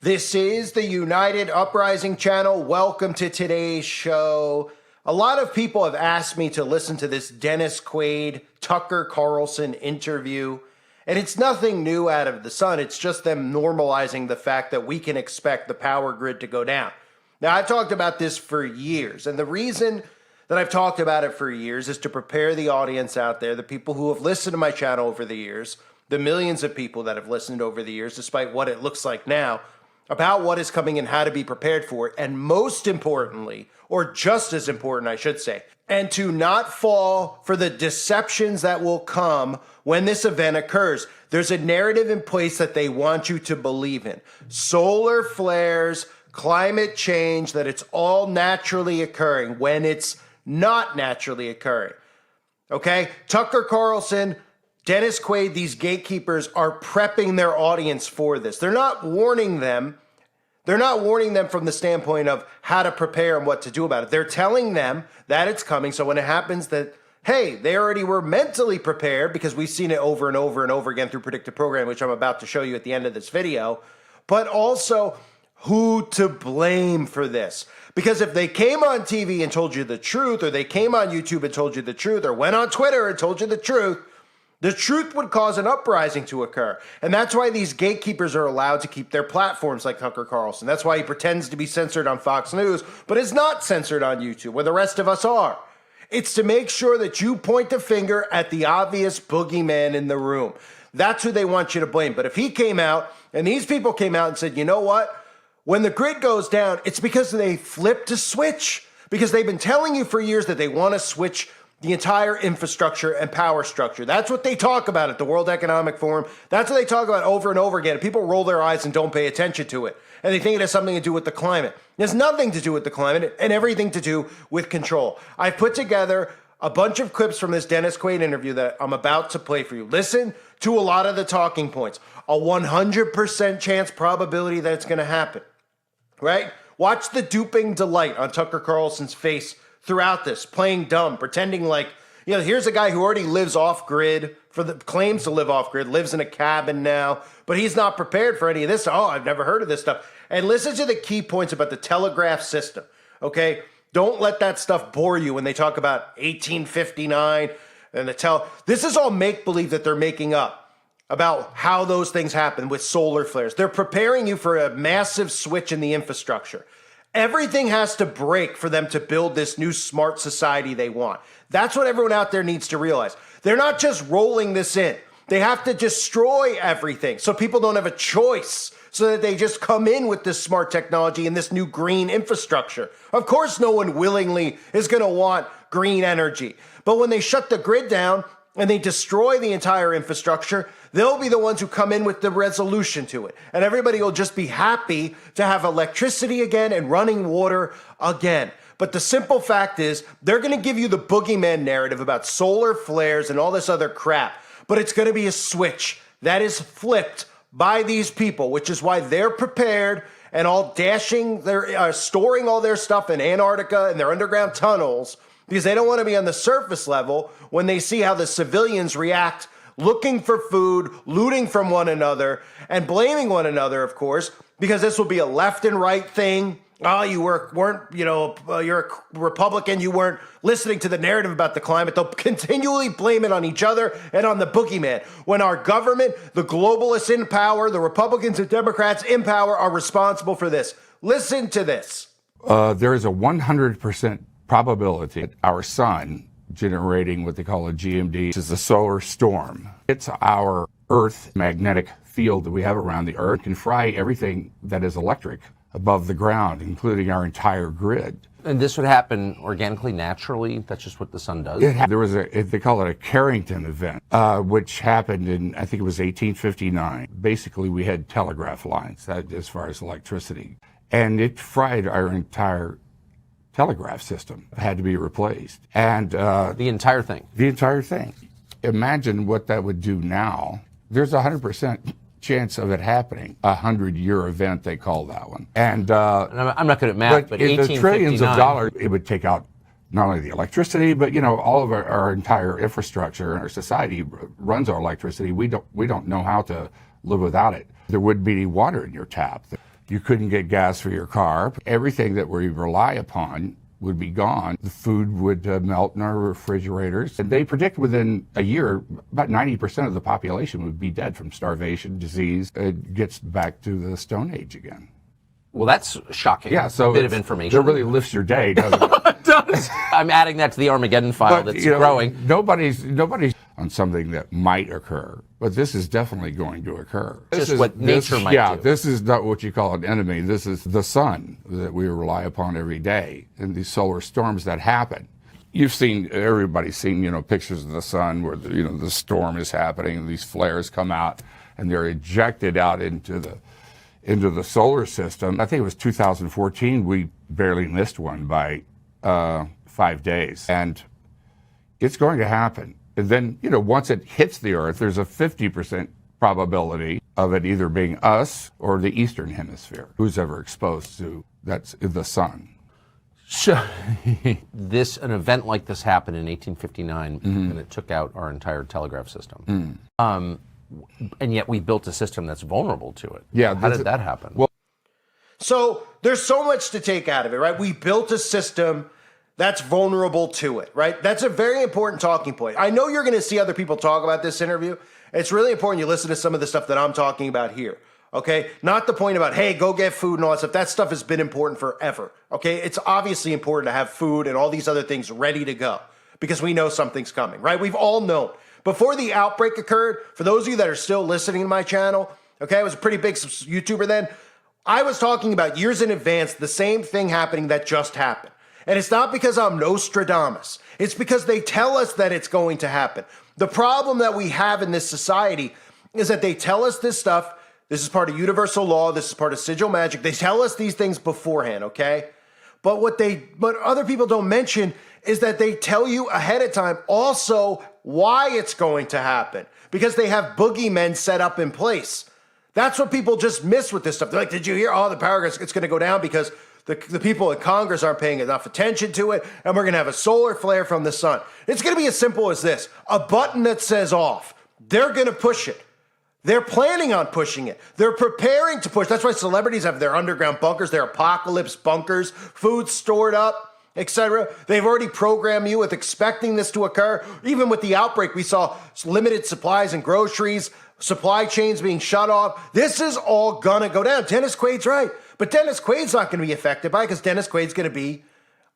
This is the United Uprising channel. Welcome to today's show. A lot of people have asked me to listen to this Dennis Quaid, Tucker Carlson interview, and it's nothing new out of the sun. It's just them normalizing the fact that we can expect the power grid to go down. Now, I've talked about this for years, and the reason that I've talked about it for years is to prepare the audience out there, the people who have listened to my channel over the years, the millions of people that have listened over the years, despite what it looks like now, about what is coming and how to be prepared for it, and most importantly, or just as important, I should say, and to not fall for the deceptions that will come when this event occurs. There's a narrative in place that they want you to believe in. Solar flares, climate change, that it's all naturally occurring when it's not naturally occurring. Okay? Tucker Carlson, Dennis Quaid, these gatekeepers are prepping their audience for this. They're not warning them. They're not warning them from the standpoint of how to prepare and what to do about it. They're telling them that it's coming. So when it happens that, hey, they already were mentally prepared, because we've seen it over and over and over again through Predictive programming, which I'm about to show you at the end of this video, but also who to blame for this. Because if they came on TV and told you the truth, or they came on YouTube and told you the truth, or went on Twitter and told you the truth would cause an uprising to occur. And that's why these gatekeepers are allowed to keep their platforms, like Tucker Carlson. That's why he pretends to be censored on Fox News, but is not censored on YouTube, where the rest of us are. It's to make sure that you point the finger at the obvious boogeyman in the room. That's who they want you to blame. But if he came out, and these people came out and said, you know what? When the grid goes down, it's because they flipped a switch. Because they've been telling you for years that they want to switch the entire infrastructure and power structure. That's what they talk about at the World Economic Forum. That's what they talk about over and over again. People roll their eyes and don't pay attention to it. And they think it has something to do with the climate. It has nothing to do with the climate and everything to do with control. I've put together a bunch of clips from this Dennis Quaid interview that I'm about to play for you. Listen to a lot of the talking points. A 100% chance probability that it's going to happen, right? Watch the duping delight on Tucker Carlson's face throughout this, playing dumb, pretending like, you know, here's a guy who already lives off grid, claims to live off grid, lives in a cabin now, but he's not prepared for any of this. Oh, I've never heard of this stuff. And listen to the key points about the telegraph system, okay? Don't let that stuff bore you when they talk about 1859 and this is all make-believe that they're making up about how those things happen with solar flares. They're preparing you for a massive switch in the infrastructure. Everything has to break for them to build this new smart society they want. That's what everyone out there needs to realize. They're not just rolling this in. They have to destroy everything so people don't have a choice, so that they just come in with this smart technology and this new green infrastructure. Of course, no one willingly is going to want green energy. But when they shut the grid down and they destroy the entire infrastructure, they'll be the ones who come in with the resolution to it. And everybody will just be happy to have electricity again and running water again. But the simple fact is, they're going to give you the boogeyman narrative about solar flares and all this other crap. But it's going to be a switch that is flipped by these people, which is why they're prepared and all dashing, they're storing all their stuff in Antarctica and their underground tunnels, because they don't want to be on the surface level when they see how the civilians react, looking for food, looting from one another, and blaming one another, of course, because this will be a left and right thing. Oh, you're a Republican, you weren't listening to the narrative about the climate. They'll continually blame it on each other and on the boogeyman. When our government, the globalists in power, the Republicans and Democrats in power are responsible for this. Listen to this. There is a 100% probability that our sun generating what they call a GMD, which is a solar storm. It's our Earth magnetic field that we have around the Earth. It can fry everything that is electric above the ground, including our entire grid. And this would happen organically, naturally? That's just what the sun does? There was they call it a Carrington event, which happened in, I think it was 1859. Basically, we had telegraph lines as far as electricity. And it fried our entire telegraph system. It had to be replaced. And the entire thing? The entire thing. Imagine what that would do now. There's a 100% chance of it happening. 100-year event, they call that one. And I'm not good at math, but in the trillions of dollars, it would take out not only the electricity, but all of our entire infrastructure and our society runs our electricity. We don't know how to live without it. There wouldn't be any water in your tap. You couldn't get gas for your car. Everything that we rely upon would be gone. The food would melt in our refrigerators. And they predict within a year, about 90% of the population would be dead from starvation, disease. It gets back to the Stone Age again. Well, that's shocking. Yeah, so a bit of information. It really lifts your day, doesn't it? It does. I'm adding that to the Armageddon file that's growing. Nobody's on something that might occur, but this is definitely going to occur. Just what nature might do. Yeah, this is not what you call an enemy. This is the sun that we rely upon every day, and these solar storms that happen. Everybody's seen, pictures of the sun where the storm is happening, and these flares come out, and they're ejected out into the solar system. I think it was 2014, we barely missed one by 5 days. And it's going to happen. And then, once it hits the Earth, there's a 50% probability of it either being us or the Eastern Hemisphere, who's ever exposed to that's the sun. So, an event like this happened in 1859, and it took out our entire telegraph system. And yet we built a system that's vulnerable to it. Yeah. How did that happen? Well, so there's so much to take out of it, right? We built a system that's vulnerable to it, right? That's a very important talking point. I know you're going to see other people talk about this interview. It's really important you listen to some of the stuff that I'm talking about here, okay? Not the point about, hey, go get food and all that stuff. That stuff has been important forever, okay? It's obviously important to have food and all these other things ready to go because we know something's coming, right? We've all known. Before the outbreak occurred, for those of you that are still listening to my channel, okay, I was a pretty big YouTuber then, I was talking about years in advance the same thing happening that just happened. And it's not because I'm Nostradamus. It's because they tell us that it's going to happen. The problem that we have in this society is that they tell us this stuff. This is part of universal law. This is part of sigil magic. They tell us these things beforehand, okay? But what other people don't mention is that they tell you ahead of time also why it's going to happen because they have boogeymen set up in place. That's what people just miss with this stuff. They're like, did you hear? Oh, the power grid, it's going to go down because the people in Congress aren't paying enough attention to it, and we're going to have a solar flare from the sun. It's going to be as simple as this. A button that says off. They're going to push it. They're planning on pushing it. They're preparing to push. That's why celebrities have their underground bunkers, their apocalypse bunkers, food stored up, etc. They've already programmed you with expecting this to occur. Even with the outbreak, we saw limited supplies and groceries, supply chains being shut off. This is all going to go down. Dennis Quaid's right. But Dennis Quaid's not going to be affected by it because Dennis Quaid's going to be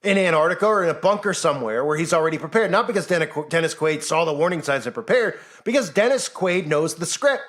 in Antarctica or in a bunker somewhere where he's already prepared. Not because Dennis Quaid saw the warning signs and prepared, because Dennis Quaid knows the script.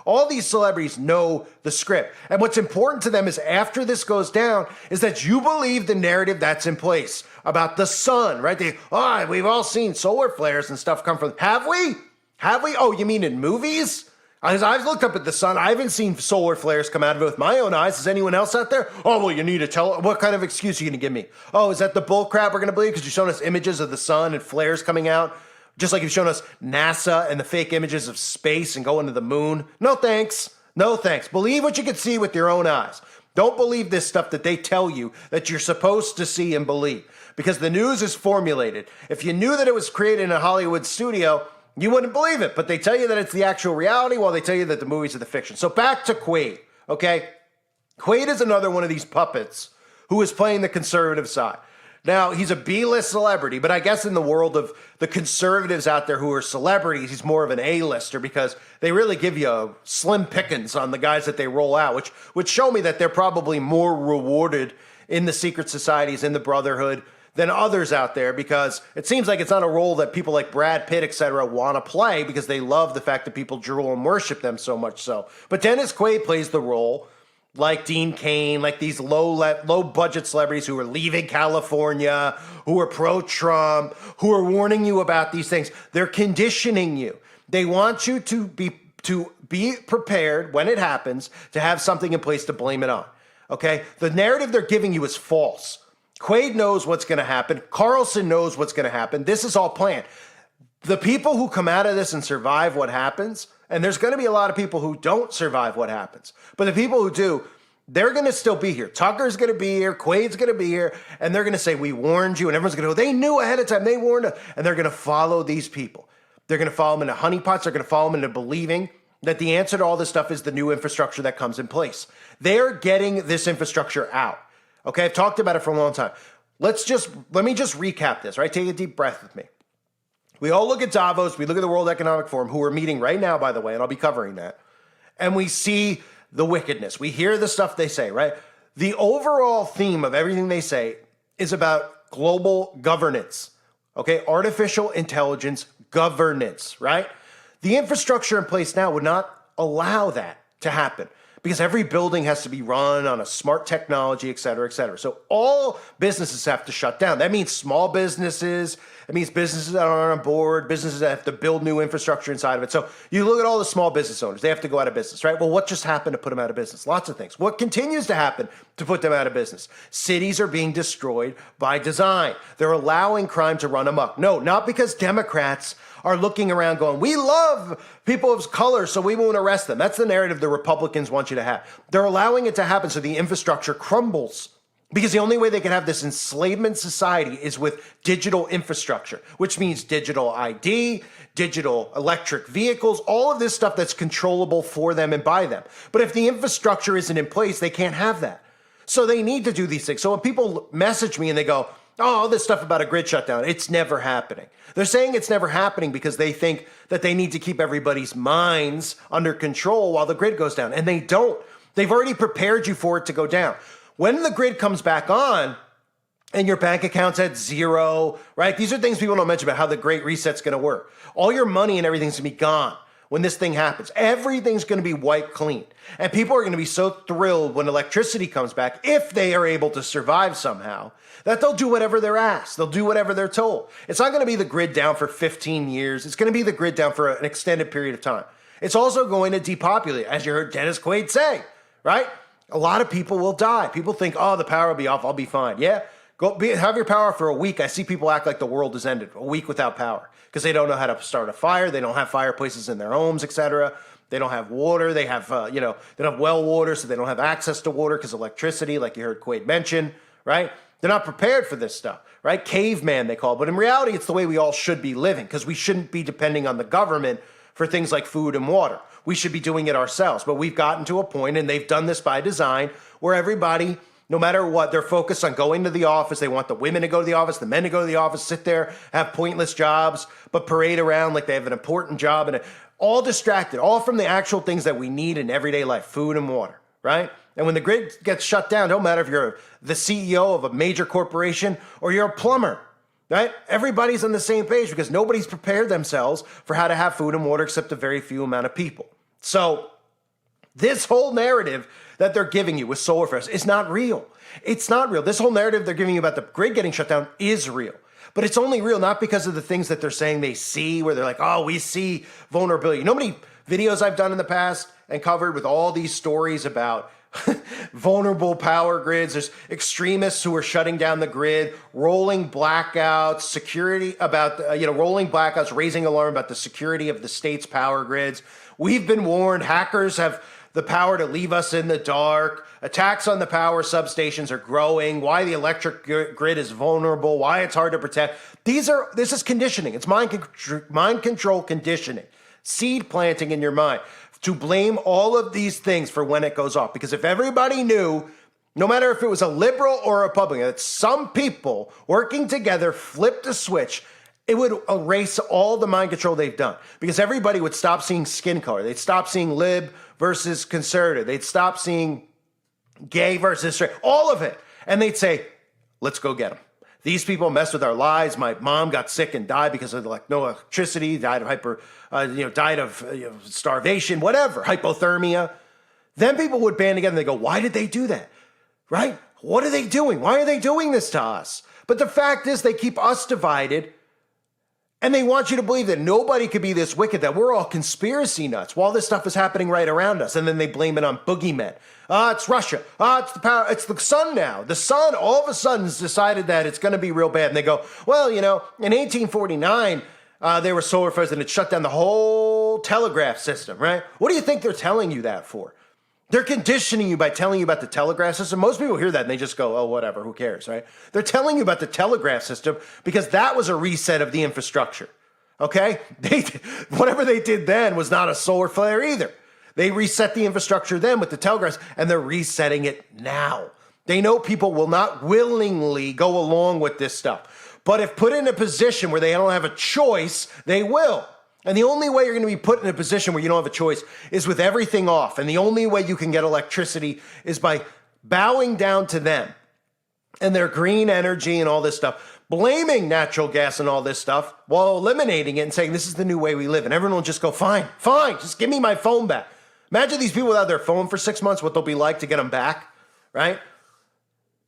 All these celebrities know the script. And what's important to them is after this goes down is that you believe the narrative that's in place about the sun, right? We've all seen solar flares and stuff come from. Have we? Have we? Oh, you mean in movies? As I've looked up at the sun, I haven't seen solar flares come out of it with my own eyes. Is anyone else out there? Oh, well, you need to tell. What kind of excuse are you going to give me? Oh, is that the bull crap we're going to believe? Because you're showing us images of the sun and flares coming out? Just like you've shown us NASA and the fake images of space and going to the moon? No thanks. No thanks. Believe what you can see with your own eyes. Don't believe this stuff that they tell you that you're supposed to see and believe. Because the news is formulated. If you knew that it was created in a Hollywood studio, you wouldn't believe it, but they tell you that it's the actual reality while they tell you that the movies are the fiction. So back to Quaid, okay? Quaid is another one of these puppets who is playing the conservative side. Now, he's a B-list celebrity, but I guess in the world of the conservatives out there who are celebrities, he's more of an A-lister because they really give you a slim pickings on the guys that they roll out, which would show me that they're probably more rewarded in the secret societies, in the brotherhood, than others out there, because it seems like it's not a role that people like Brad Pitt, etc., want to play because they love the fact that people drool and worship them so much so. But Dennis Quaid plays the role like Dean Cain, like these low budget celebrities who are leaving California, who are pro-Trump, who are warning you about these things. They're conditioning you. They want you to be prepared when it happens, to have something in place to blame it on. Okay? The narrative they're giving you is false. Quaid knows what's going to happen. Carlson knows what's going to happen. This is all planned. The people who come out of this and survive what happens, and there's going to be a lot of people who don't survive what happens, but the people who do, they're going to still be here. Tucker's going to be here. Quaid's going to be here. And they're going to say, we warned you. And everyone's going to go, they knew ahead of time. They warned us. And they're going to follow these people. They're going to follow them into honeypots. They're going to follow them into believing that the answer to all this stuff is the new infrastructure that comes in place. They're getting this infrastructure out. Okay, I've talked about it for a long time. Let me just recap this, right? Take a deep breath with me. We all look at Davos, we look at the World Economic Forum, who we're meeting right now, by the way, and I'll be covering that, and we see the wickedness. We hear the stuff they say, right? The overall theme of everything they say is about global governance, okay? Artificial intelligence governance, right? The infrastructure in place now would not allow that to happen because every building has to be run on a smart technology, et cetera, et cetera. So all businesses have to shut down. That means small businesses. It means businesses that aren't on board, businesses that have to build new infrastructure inside of it. So you look at all the small business owners, they have to go out of business, right? Well, what just happened to put them out of business? Lots of things. What continues to happen to put them out of business? Cities are being destroyed by design. They're allowing crime to run amok. No, not because Democrats are looking around going, we love people of color, so we won't arrest them. That's the narrative the Republicans want you to have. They're allowing it to happen so the infrastructure crumbles. Because the only way they can have this enslavement society is with digital infrastructure, which means digital ID, digital electric vehicles, all of this stuff that's controllable for them and by them. But if the infrastructure isn't in place, they can't have that. So they need to do these things. So when people message me and they go, oh, all this stuff about a grid shutdown, it's never happening. They're saying it's never happening because they think that they need to keep everybody's minds under control while the grid goes down. And they don't. They've already prepared you for it to go down. When the grid comes back on and your bank account's at zero, right? These are things people don't mention about how the Great Reset's going to work. All your money and everything's going to be gone when this thing happens. Everything's going to be wiped clean. And people are going to be so thrilled when electricity comes back, if they are able to survive somehow, that they'll do whatever they're asked. They'll do whatever they're told. It's not going to be the grid down for 15 years. It's going to be the grid down for an extended period of time. It's also going to depopulate, as you heard Dennis Quaid say, right? A lot of people will die. People think, oh, the power will be off, I'll be fine. Yeah, have your power for a week. I see people act like the world has ended, a week without power, because they don't know how to start a fire. They don't have fireplaces in their homes, etc. They don't have water. They have, they don't have well water, so they don't have access to water because electricity, like you heard Quaid mention, right? They're not prepared for this stuff, right? Caveman, they call it. But in reality, it's the way we all should be living, because we shouldn't be depending on the government for things like food and water. We should be doing it ourselves. But we've gotten to a point, and they've done this by design, where everybody, no matter what, they're focused on going to the office. They want the women to go to the office, the men to go to the office, sit there, have pointless jobs, but parade around like they have an important job, and all distracted, all from the actual things that we need in everyday life, food and water, right? And when the grid gets shut down, don't matter if you're the CEO of a major corporation or you're a plumber, right? Everybody's on the same page because nobody's prepared themselves for how to have food and water except a very few amount of people. So this whole narrative that they're giving you with solar flares is not real. It's not real. This whole narrative they're giving you about the grid getting shut down is real. But it's only real not because of the things that they're saying they see, where they're like, oh, we see vulnerability. You know how many videos I've done in the past and covered with all these stories about vulnerable power grids? There's extremists who are shutting down the grid, rolling blackouts, security about, rolling blackouts, raising alarm about the security of the state's power grids. We've been warned. Hackers have the power to leave us in the dark. Attacks on the power substations are growing. Why the electric grid is vulnerable. Why it's hard to protect. This is conditioning. It's mind control conditioning. Seed planting in your mind to blame all of these things for when it goes off. Because if everybody knew, no matter if it was a liberal or a Republican, that some people working together flipped a switch, it would erase all the mind control they've done. Because everybody would stop seeing skin color. They'd stop seeing lib versus conservative. They'd stop seeing gay versus straight, all of it. And they'd say, let's go get them. These people mess with our lives. My mom got sick and died because of no electricity, died of starvation, whatever, hypothermia. Then people would band together and they go, why did they do that? Right? What are they doing? Why are they doing this to us? But the fact is they keep us divided, and they want you to believe that nobody could be this wicked, that we're all conspiracy nuts while this stuff is happening right around us. And then they blame it on boogeymen. It's Russia. It's the power. It's the sun now. The sun all of a sudden has decided that it's going to be real bad. And they go, well, in 1849, there were solar flares and it shut down the whole telegraph system, right? What do you think they're telling you that for? They're conditioning you by telling you about the telegraph system. Most people hear that and they just go, oh, whatever, who cares, right? They're telling you about the telegraph system because that was a reset of the infrastructure. Okay? Whatever they did then was not a solar flare either. They reset the infrastructure then with the telegraphs, and they're resetting it now. They know people will not willingly go along with this stuff. But if put in a position where they don't have a choice, they will. And the only way you're going to be put in a position where you don't have a choice is with everything off. And the only way you can get electricity is by bowing down to them and their green energy and all this stuff, blaming natural gas and all this stuff while eliminating it and saying, this is the new way we live. And everyone will just go, fine, just give me my phone back. Imagine these people without their phone for 6 months, what they'll be like to get them back, right?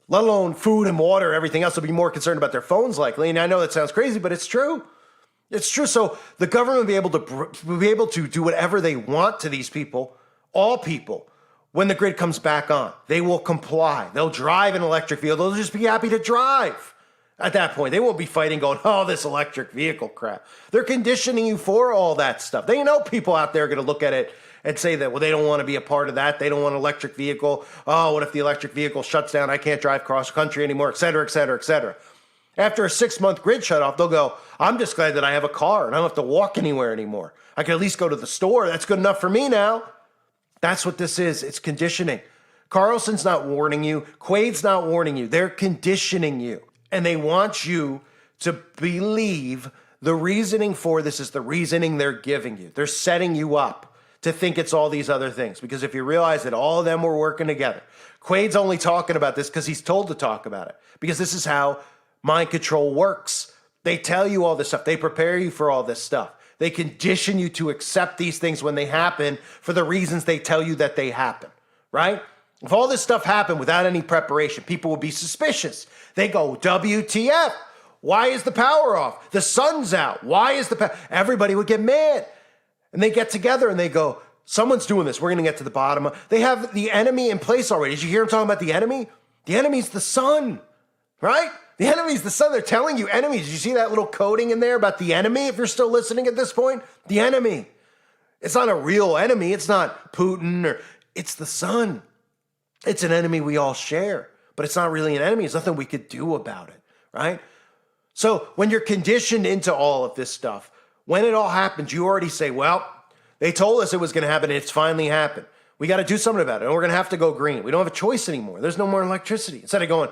Let alone food and water, everything else. They'll be more concerned about their phones likely. And I know that sounds crazy, but it's true. It's true. So the government will be able to do whatever they want to these people, all people, when the grid comes back on. They will comply. They'll drive an electric vehicle. They'll just be happy to drive at that point. They won't be fighting going, oh, this electric vehicle crap. They're conditioning you for all that stuff. They know people out there are going to look at it and say that, well, they don't want to be a part of that. They don't want an electric vehicle. Oh, what if the electric vehicle shuts down? I can't drive cross country anymore, et cetera, et cetera, et cetera. After a 6-month grid shut off, they'll go, I'm just glad that I have a car and I don't have to walk anywhere anymore. I can at least go to the store. That's good enough for me now. That's what this is. It's conditioning. Carlson's not warning you. Quaid's not warning you. They're conditioning you. And they want you to believe the reasoning for this is the reasoning they're giving you. They're setting you up to think it's all these other things. Because if you realize that all of them were working together, Quaid's only talking about this because he's told to talk about it. Because this is how mind control works. They tell you all this stuff. They prepare you for all this stuff. They condition you to accept these things when they happen for the reasons they tell you that they happen, right? If all this stuff happened without any preparation, people would be suspicious. They go, WTF? Why is the power off? The sun's out. Why is the power? Everybody would get mad. And they get together and they go, someone's doing this. We're going to get to the bottom of. They have the enemy in place already. Did you hear them talking about the enemy? The enemy's the sun, right? The enemy's the sun. They're telling you enemies. Did you see that little coding in there about the enemy? If you're still listening at this point, the enemy. It's not a real enemy. It's not Putin or it's the sun. It's an enemy we all share, but it's not really an enemy. There's nothing we could do about it, right? So when you're conditioned into all of this stuff, when it all happens, you already say, well, they told us it was going to happen and it's finally happened. We got to do something about it and we're going to have to go green. We don't have a choice anymore. There's no more electricity. Instead of going,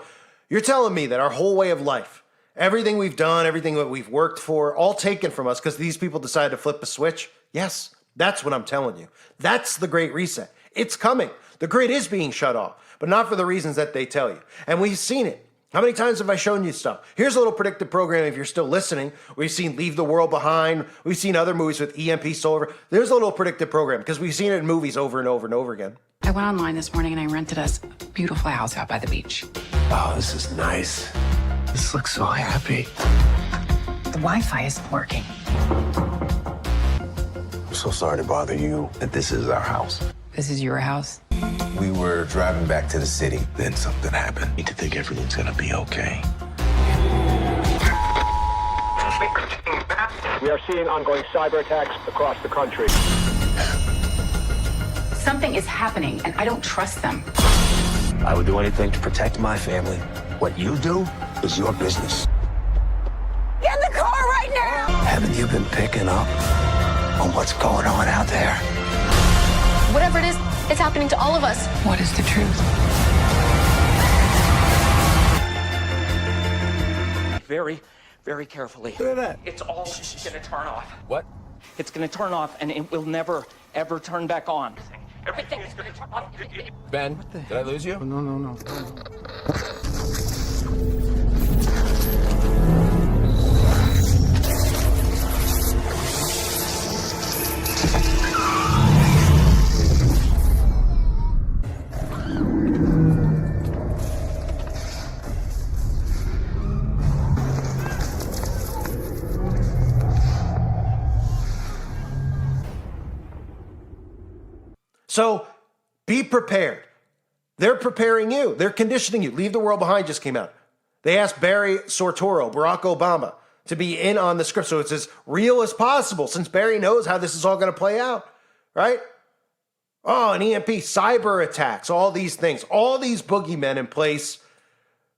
you're telling me that our whole way of life, everything we've done, everything that we've worked for, all taken from us because these people decided to flip a switch? Yes, that's what I'm telling you. That's the Great Reset. It's coming. The grid is being shut off, but not for the reasons that they tell you. And we've seen it. How many times have I shown you stuff? Here's a little predictive program if you're still listening. We've seen Leave the World Behind. We've seen other movies with EMP solar. There's a little predictive program because we've seen it in movies over and over and over again. I went online this morning and I rented us a beautiful house out by the beach. Oh, this is nice. This looks so happy. The Wi-Fi isn't working. I'm so sorry to bother you, but this is our house. This is your house? We were driving back to the city, then something happened. I need to think everything's gonna be okay. We are seeing ongoing cyber attacks across the country. Something is happening and I don't trust them. I would do anything to protect my family. What you do is your business. Get in the car right now! Haven't you been picking up on what's going on out there? Whatever it is, it's happening to all of us. What is the truth? Very, very carefully. Look at that. It's all going to turn off. What? It's going to turn off, and it will never, ever turn back on. Everything is going to turn off. Ben, did I lose you? No. So be prepared. They're preparing you. They're conditioning you. Leave the World Behind just came out. They asked Barry Soetoro, Barack Obama, to be in on the script. So it's as real as possible since Barry knows how this is all going to play out, right? Oh, an EMP, cyber attacks, all these things, all these boogeymen in place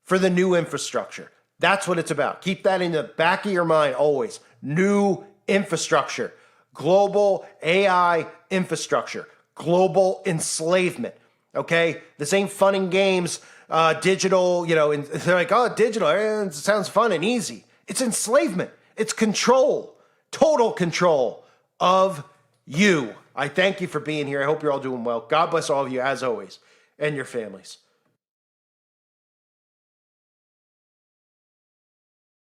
for the new infrastructure. That's what it's about. Keep that in the back of your mind always. New infrastructure, global AI infrastructure, global enslavement. Okay? This ain't fun and games, digital, and they're like, oh, digital, it sounds fun and easy. It's enslavement. It's control, total control of you. I thank you for being here. I hope you're all doing well. God bless all of you, as always, and your families.